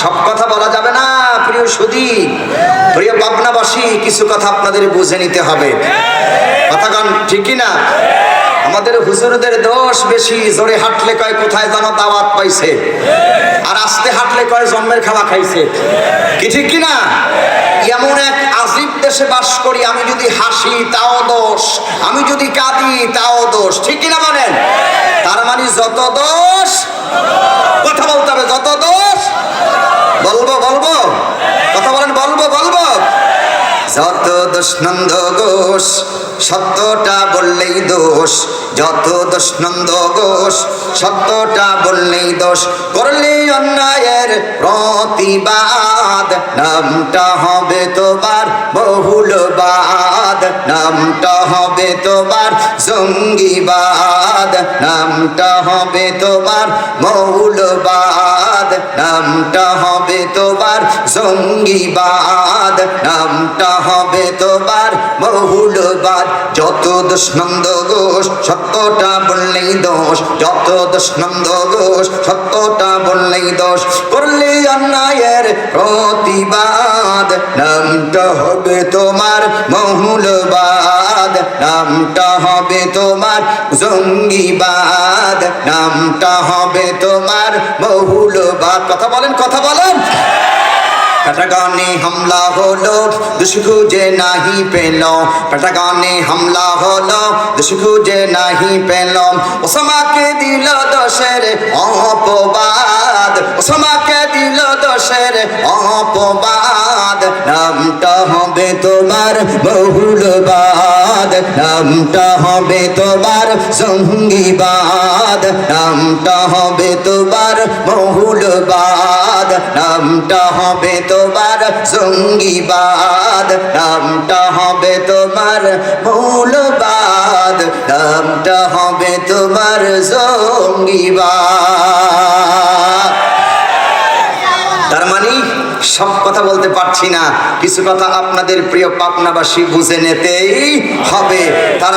সব কথা বলা যাবে না প্রিয় সুধী, প্রিয় পাবনাবাসী, কিছু কথা আপনাদের বুঝে নিতে হবে। কথা গান ঠিক কি না? আমাদের হুজুরদের দোষ বেশি, জোরে হাঁটলে কয় কোথায় যেন দাওয়াত পাইছে, আর আস্তে হাঁটলে কয় জন্মের খাওয়া খাইছে। কি ঠিক কি না? এমন এক আজীব দেশে বাস করি, আমি যদি হাসি তাও দোষ, আমি যদি কাঁদি তাও দোষ। ঠিক কিনা বলেন? তার মানে যত দোষ, কথা বলতে হবে, যত দোষ বলবো বলবো, কথা বলেন, বলবো বলবো, যত দোষ নন্দ ঘোষ, সত্যটা বললেই দোষ, যত দোষ নন্দ ঘোষ, সত্যটা বললেই দোষ, করলে অন্যায়ের প্রতিবাদ, নামটা হবে তোমার বহুলবাদ, নামটা হবে তোমার জঙ্গিবাদ, নামটা হবে তোমার মৌলবাদ, নামটা হবে তোমার জঙ্গিবাদ, নামটা হবে তোমার বহুলবাদ। যত দোষ নন্দ ঘোষ, সত্যটা বললেই দোষ, যত দোষ নন্দ ঘোষ, সত্যটা বললেই দোষ, করলে অন্যায়ের প্রতিবাদ, নামটা হবে তোমার মৌলবাদ, নামটা হবে তোমার জঙ্গিবাদ, নামটা হবে তোমার বহুলবাদ। কথা বলেন, কথা বলেন। পেটাগানে হামলা হলো, দোষ খুঁজে নাহি পেল, পেটাগানে হামলা হলো, দোষ খুঁজে নাহি পেল, ওসামাকে দিল দোষের অপবাদ, ওসামাকে দিল দোষের অপবাদ, নামটা হবে তোমার বহুলবাদ, নামটা হবে তোমার জঙ্গিবাদ, নামটা হবে তোমার বহুলবাদ, নামটা হবে তোমার জঙ্গিবাদ, নামটা হবে তোমার মৌলবাদ, নামটা হবে তোমার জঙ্গিবাদ। তার মানে সব কথা বলতে পারছি না, কিছু কথা আপনাদের প্রিয় পাবনাবাসী বুঝে নিতেই হবে। তার